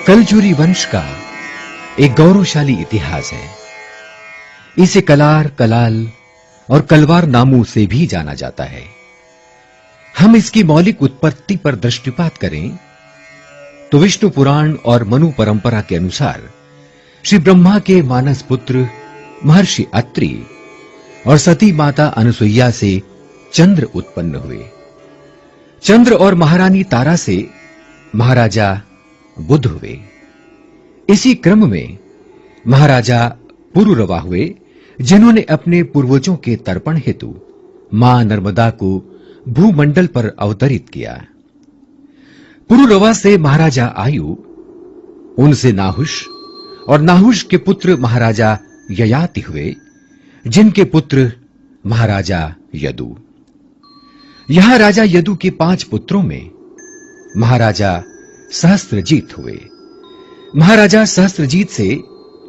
कलचुरी वंश का एक गौरवशाली इतिहास है। इसे कलार, कलाल और कलवार नामों से भी जाना जाता है। हम इसकी मौलिक उत्पत्ति पर दृष्टिपात करें तो विष्णु पुराण और मनु परंपरा के अनुसार श्री ब्रह्मा के मानस पुत्र महर्षि अत्रि और सती माता अनुसुईया से चंद्र उत्पन्न हुए। चंद्र और महारानी तारा से महाराजा बुध हुए। इसी क्रम में महाराजा पुरुरवा हुए, जिन्होंने अपने पूर्वजों के तर्पण हेतु मां नर्मदा को भूमंडल पर अवतरित किया। पुरुरवा से महाराजा आयु, उनसे नाहुष और नाहुष के पुत्र महाराजा ययाति हुए, जिनके पुत्र महाराजा यदु। यहां राजा यदु के 5 पुत्रों में महाराजा सहस्त्रजीत हुए। महाराजा सहस्त्रजीत से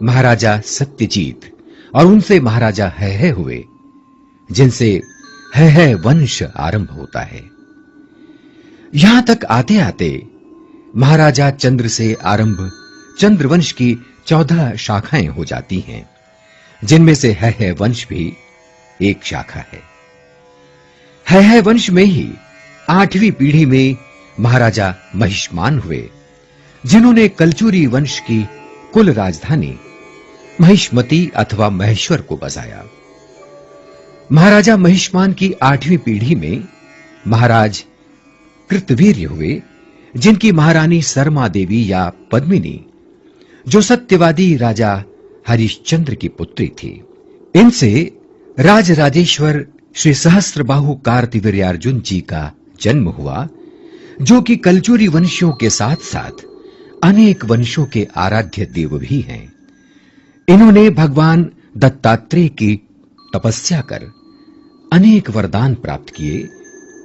महाराजा सत्यजीत और उनसे महाराजा हैह हुए, जिनसे हैह वंश आरंभ होता है। यहां तक आते आते महाराजा चंद्र से आरंभ चंद्रवंश की 14 शाखाएं हो जाती हैं, जिनमें से हैह वंश भी एक शाखा है। हैह वंश में ही 8वीं पीढ़ी में महाराजा महिष्मान हुए, जिन्होंने कलचुरी वंश की कुल राजधानी महिष्मती अथवा महेश्वर को बसाया। महाराजा महिष्मान की 8वीं पीढ़ी में महाराज कृतवीर्य हुए, जिनकी महारानी सरमा देवी या पद्मिनी, जो सत्यवादी राजा हरिश्चंद्र की पुत्री थी। इनसे राजराजेश्वर श्री सहस्त्रबाहु कार्तिवीर्यार्जुन जी का जन्म हुआ, जो कि कलचुरी वंशियों के साथ साथ अनेक वंशों के आराध्य देव भी हैं। इन्होंने भगवान दत्तात्रेय की तपस्या कर अनेक वरदान प्राप्त किए,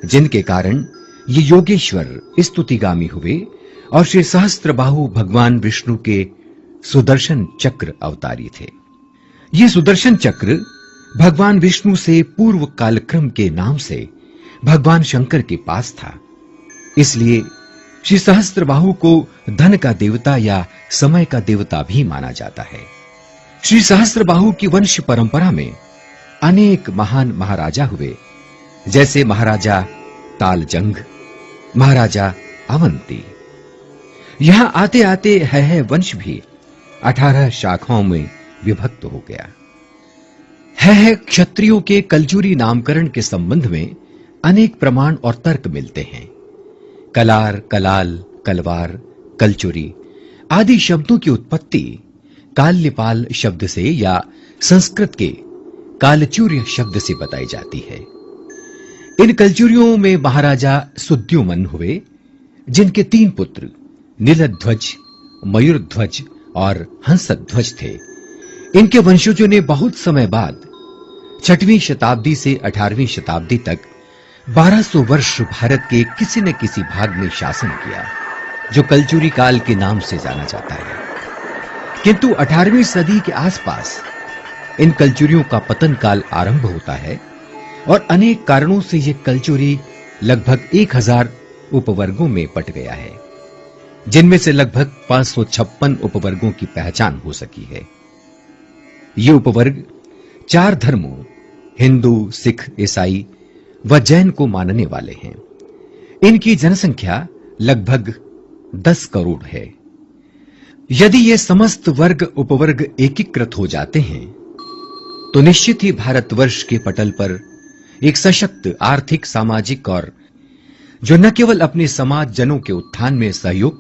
जिनके कारण ये योगेश्वर स्तुतिगामी हुए और श्री सहस्त्रबाहु भगवान विष्णु के सुदर्शन चक्र अवतारी थे। ये सुदर्शन चक्र भगवान विष्णु से पूर्व कालक्रम के नाम से भगवान शंकर के पास था। इसलिए श्री सहस्त्रबाहु को धन का देवता या समय का देवता भी माना जाता है। श्री सहस्त्रबाहु की वंश परंपरा में अनेक महान महाराजा हुए, जैसे महाराजा तालजंग, महाराजा अवंती। यहां आते आते हैह वंश भी 18 शाखाओं में विभक्त हो गया। हैह क्षत्रियों के कलचुरी नामकरण के संबंध में अनेक प्रमाण और तर्क मिलते हैं। कलार, कलाल, कलवार, कलचुरी आदि शब्दों की उत्पत्ति काल्यपाल शब्द से या संस्कृत के कालचूर्य शब्द से बताई जाती है। इन कलचुरियों में महाराजा सुद्युमन हुए, जिनके 3 पुत्र नीलध्वज, मयूरध्वज और हंसध्वज थे। इनके वंशजों ने बहुत समय बाद 6वीं शताब्दी से 18वीं शताब्दी तक 1200 वर्ष भारत के किसी न किसी भाग में शासन किया, जो कलचुरी काल के नाम से जाना जाता है। किंतु 18वीं सदी के आसपास इन कलचुरियों का पतन काल आरंभ होता है और अनेक कारणों से यह कलचुरी लगभग 1000 उपवर्गों में बट गया है, जिनमें से लगभग 556 उपवर्गों की पहचान हो सकी है। ये उपवर्ग 4 धर्मों हिंदू, सिख, ईसाई व जैन को मानने वाले हैं। इनकी जनसंख्या लगभग 10 करोड़ है। यदि ये समस्त वर्ग उपवर्ग एकीकृत हो जाते हैं तो निश्चित ही भारतवर्ष के पटल पर एक सशक्त आर्थिक, सामाजिक और जो न केवल अपने समाज जनों के उत्थान में सहयोग